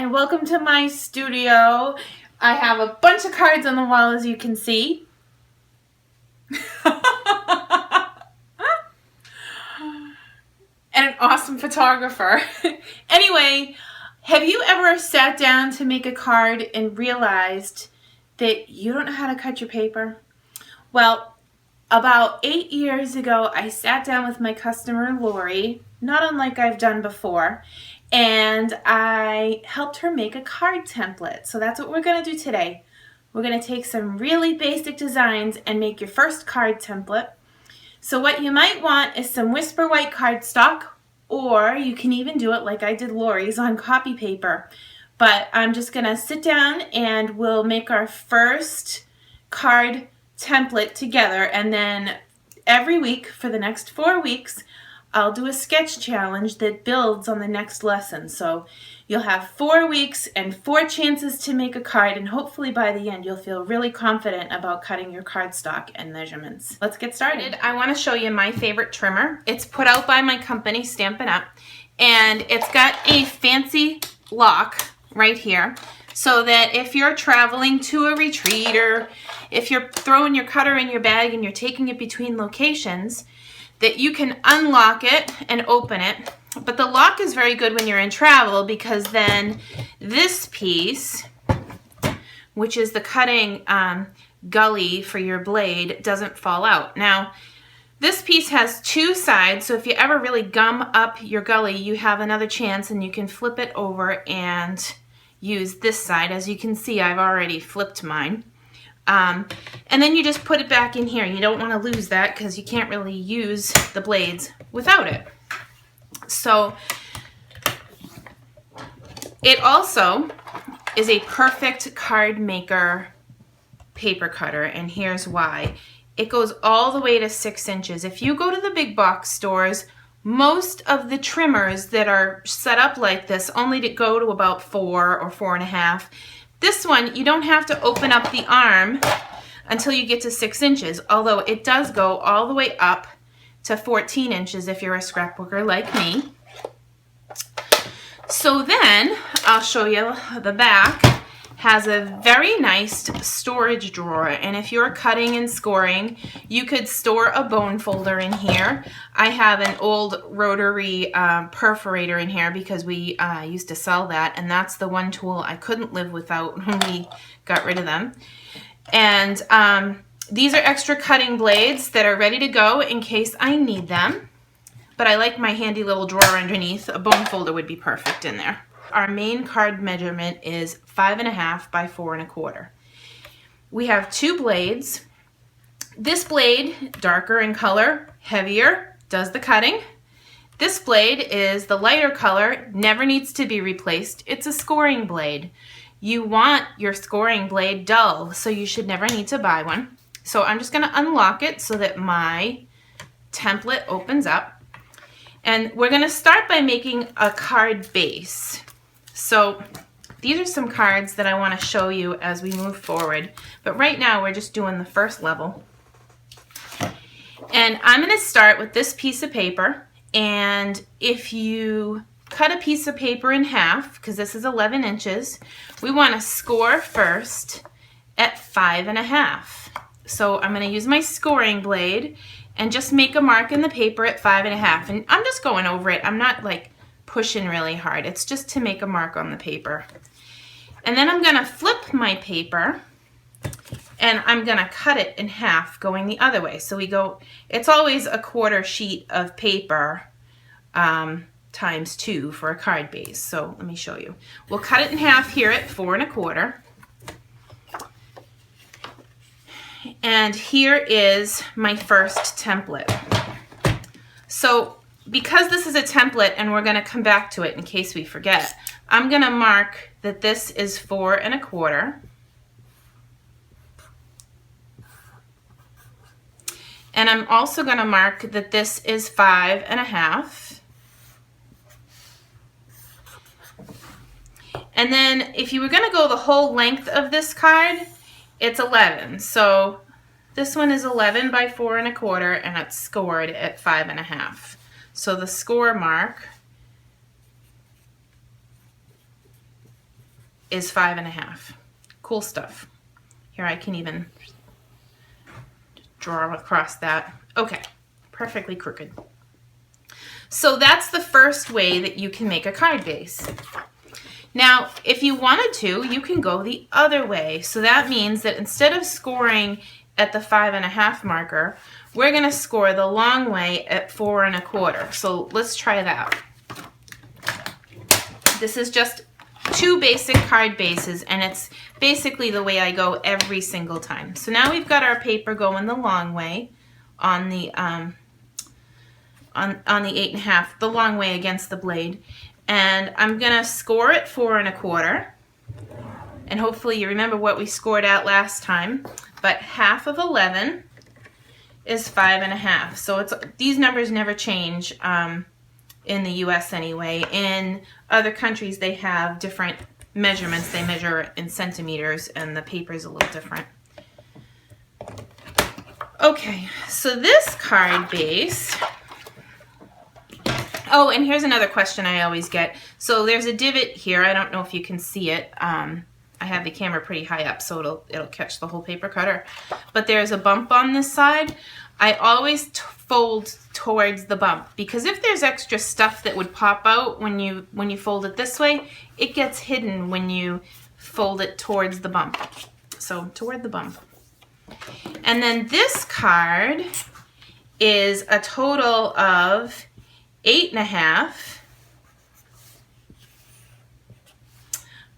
and welcome to my studio. I have a bunch of cards on the wall, as you can see. And an awesome photographer. Anyway, have you ever sat down to make a card and realized that you don't know how to cut your paper? Well, about 8 years ago, I sat down with my customer, Lori, not unlike I've done before, and I helped her make a card template. So that's what we're going to do today. We're going to take some really basic designs and make your first card template. So what you might want is some Whisper White cardstock, or you can even do it like I did Lori's on copy paper. But I'm just going to sit down and we'll make our first card template together, and then every week for the next 4 weeks I'll do a sketch challenge that builds on the next lesson. So you'll have 4 weeks and 4 chances to make a card, and hopefully by the end you'll feel really confident about cutting your cardstock and measurements. Let's get started. I want to show you my favorite trimmer. It's put out by my company, Stampin', and it's got a fancy lock right here, so that if you're traveling to a retreat or if you're throwing your cutter in your bag and you're taking it between locations, that you can unlock it and open it. But the lock is very good when you're in travel, because then this piece, which is the cutting gully for your blade, doesn't fall out. Now, this piece has 2 sides, so if you ever really gum up your gully, you have another chance and you can flip it over and use this side. As you can see, I've already flipped mine. And then you just put it back in here. You don't want to lose that because you can't really use the blades without it. So it also is a perfect card maker paper cutter, and here's why. It goes all the way to 6 inches. If you go to the big box stores, most of the trimmers that are set up like this only go to about 4 or 4.5. This one, you don't have to open up the arm until you get to 6 inches, although it does go all the way up to 14 inches if you're a scrapbooker like me. So then, I'll show you the back. Has a very nice storage drawer, and if you're cutting and scoring, you could store a bone folder in here. I have an old rotary perforator in here because we used to sell that, and that's the one tool I couldn't live without when we got rid of them. And these are extra cutting blades that are ready to go in case I need them, but I like my handy little drawer underneath. A bone folder would be perfect in there. Our main card measurement is 5.5 by 4.25. We have 2 blades. This blade, darker in color, heavier, does the cutting. This blade is the lighter color, never needs to be replaced. It's a scoring blade. You want your scoring blade dull, so you should never need to buy one. So I'm just going to unlock it so that my template opens up. And we're going to start by making a card base. So these are some cards that I want to show you as we move forward, but right now we're just doing the first level. And I'm going to start with this piece of paper, and if you cut a piece of paper in half, because this is 11 inches, we want to score first at 5.5. So I'm going to use my scoring blade and just make a mark in the paper at 5.5, and I'm just going over it. I'm not like pushing really hard. It's just to make a mark on the paper. And then I'm going to flip my paper and I'm going to cut it in half going the other way. So we go, it's always a 1/4 sheet of paper times 2 for a card base. So let me show you. We'll cut it in half here at 4.25. And here is my first template. So because this is a template and we're going to come back to it in case we forget, I'm going to mark that this is 4.25. And I'm also going to mark that this is 5.5. And then if you were going to go the whole length of this card, it's 11. So this one is 11 by 4.25, and it's scored at 5.5. So the score mark is 5.5. Cool stuff. Here, I can even draw across that. Okay, perfectly crooked. So that's the first way that you can make a card base. Now, if you wanted to, you can go the other way. So that means that instead of scoring at the 5.5 marker, we're gonna score the long way at 4.25. So let's try that. This is just 2 basic card bases, and it's basically the way I go every single time. So now we've got our paper going the long way on the 8.5, the long way against the blade, and I'm gonna score at 4.25. And hopefully you remember what we scored at last time. But half of 11 is 5.5. So these numbers never change in the U.S. anyway. In other countries, they have different measurements. They measure in centimeters, and the paper is a little different. Okay, so this card base. Oh, and here's another question I always get. So there's a divot here. I don't know if you can see it. I have the camera pretty high up, so it'll catch the whole paper cutter. But there's a bump on this side. I always fold towards the bump, because if there's extra stuff that would pop out when you fold it this way, it gets hidden when you fold it towards the bump. So toward the bump. And then this card is a total of 8.5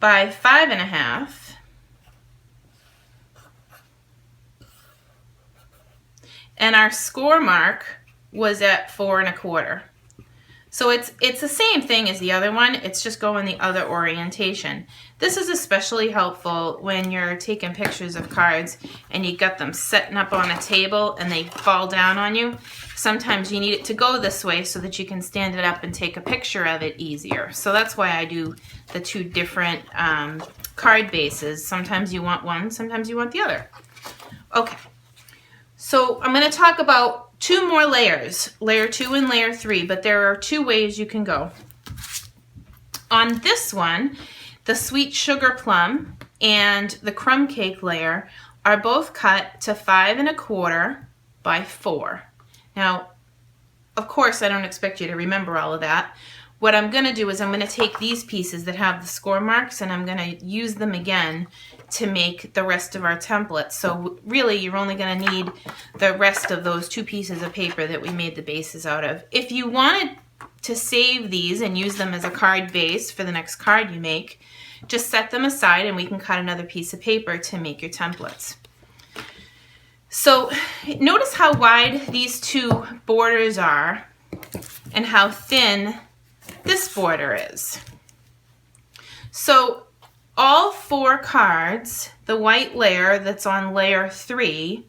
by 5.5, and our score mark was at 4.25. So it's the same thing as the other one, it's just going the other orientation. This is especially helpful when you're taking pictures of cards and you got them setting up on a table and they fall down on you. Sometimes you need it to go this way so that you can stand it up and take a picture of it easier. So that's why I do the 2 different card bases. Sometimes you want one, sometimes you want the other. Okay, so I'm going to talk about 2 more layers, layer 2 and layer 3, but there are 2 ways you can go. On this one, the sweet sugar plum and the crumb cake layer are both cut to 5.25 by 4. Now, of course, I don't expect you to remember all of that. What I'm going to do is I'm going to take these pieces that have the score marks and I'm going to use them again to make the rest of our template. So really, you're only going to need the rest of those 2 pieces of paper that we made the bases out of. If you wanted to save these and use them as a card base for the next card you make, just set them aside and we can cut another piece of paper to make your templates. So notice how wide these 2 borders are and how thin this border is. So all 4 cards, the white layer that's on layer 3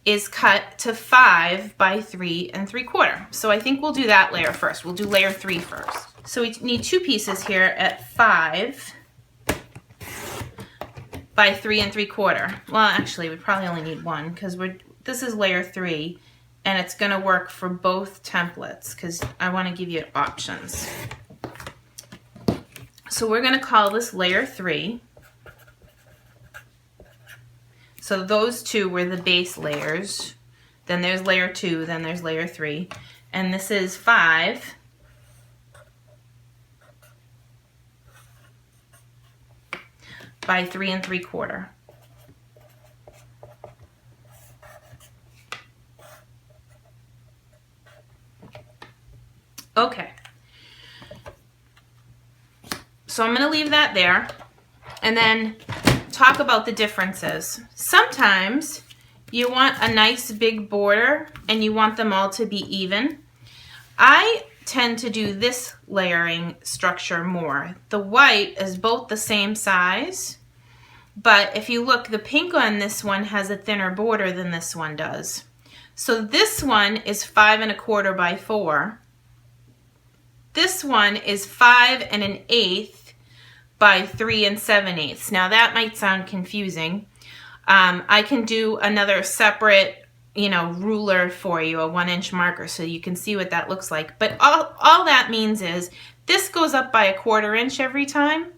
is cut to 5 by 3.75. So I think we'll do that layer first. We'll do layer 3 first. So we need 2 pieces here at 5 by 3.75. Well, actually, we probably only need 1 because this is layer 3, and it's going to work for both templates because I want to give you options. So we're going to call this layer 3. So those 2 were the base layers. Then there's layer 2, then there's layer 3, and this is 5 by 3.75. Okay. So I'm going to leave that there and then talk about the differences. Sometimes you want a nice big border and you want them all to be even. I tend to do this layering structure more. The white is both the same size, but if you look, the pink on this one has a thinner border than this one does. So this one is 5.25 by 4. This one is 5 1/8 by 3 7/8. Now that might sound confusing. I can do another separate, ruler for you, a 1-inch marker, so you can see what that looks like. But all that means is this goes up by 1/4 inch every time.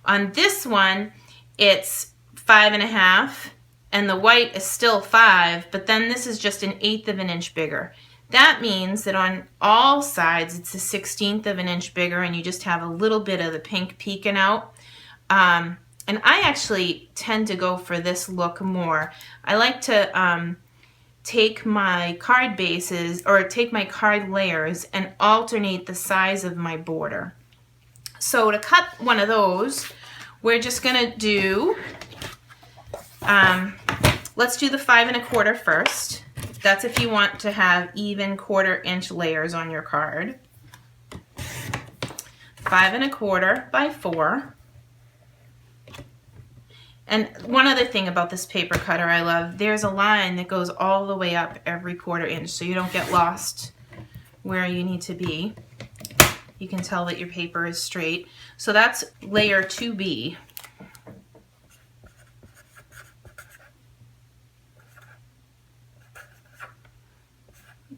On this one, it's 5.5, and the white is still 5, but then this is just 1/8 of an inch bigger. That means that on all sides, it's 1/16 of an inch bigger, and you just have a little bit of the pink peeking out. And I actually tend to go for this look more. I like to take my card bases, or take my card layers, and alternate the size of my border. So to cut one of those, we're just gonna do, let's do the 5 1/4 first. That's if you want to have even 1/4 inch layers on your card. 5 1/4 by 4. And one other thing about this paper cutter I love, there's a line that goes all the way up every 1/4 inch, so you don't get lost where you need to be. You can tell that your paper is straight. So that's layer 2B.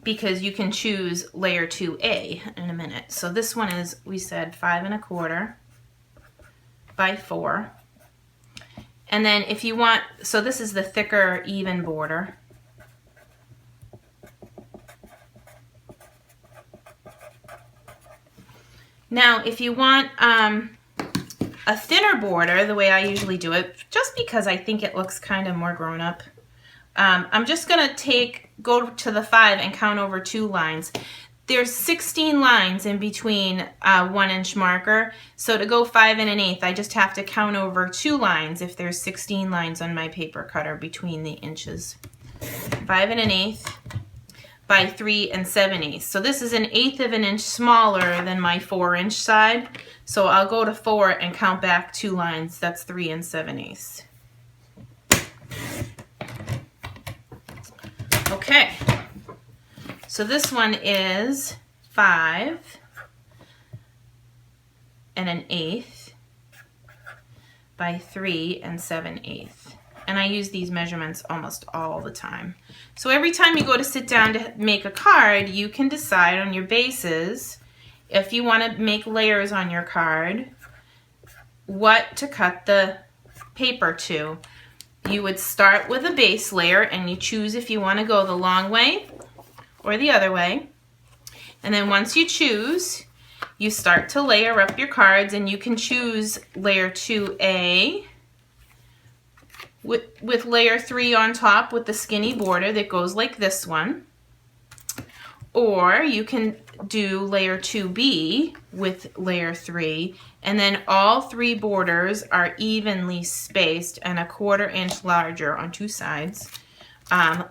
Because you can choose layer 2A in a minute. So this one is, we said 5 1/4 by 4. And then if you want, so this is the thicker even border. Now if you want a thinner border, the way I usually do it, just because I think it looks kind of more grown up, I'm just gonna go to the 5 and count over 2 lines. There's 16 lines in between a 1 inch marker, so to go 5 1/8, I just have to count over 2 lines if there's 16 lines on my paper cutter between the inches. 5 1/8 by 3 7/8. So this is 1/8 of an inch smaller than my 4 inch side, so I'll go to 4 and count back 2 lines. That's 3 7/8. Okay. So this one is 5 1/8 by 3 7/8. And I use these measurements almost all the time. So every time you go to sit down to make a card, you can decide on your bases, if you want to make layers on your card, what to cut the paper to. You would start with a base layer, and you choose if you want to go the long way or the other way. And then once you choose, you start to layer up your cards, and you can choose layer 2A with layer 3 on top with the skinny border that goes like this one. Or you can do layer 2B with layer 3, and then all 3 borders are evenly spaced and 1/4 inch larger on 2 sides,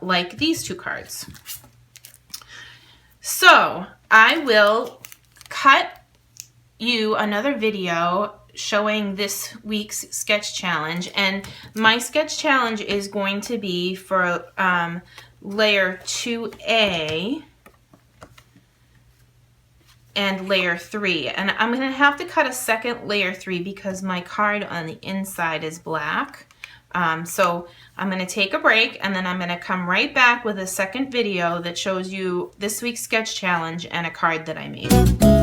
like these 2 cards. So I will cut you another video showing this week's sketch challenge, and my sketch challenge is going to be for layer 2A and layer 3, and I'm going to have to cut a second layer 3 because my card on the inside is black. So I'm going to take a break, and then I'm going to come right back with a second video that shows you this week's sketch challenge and a card that I made.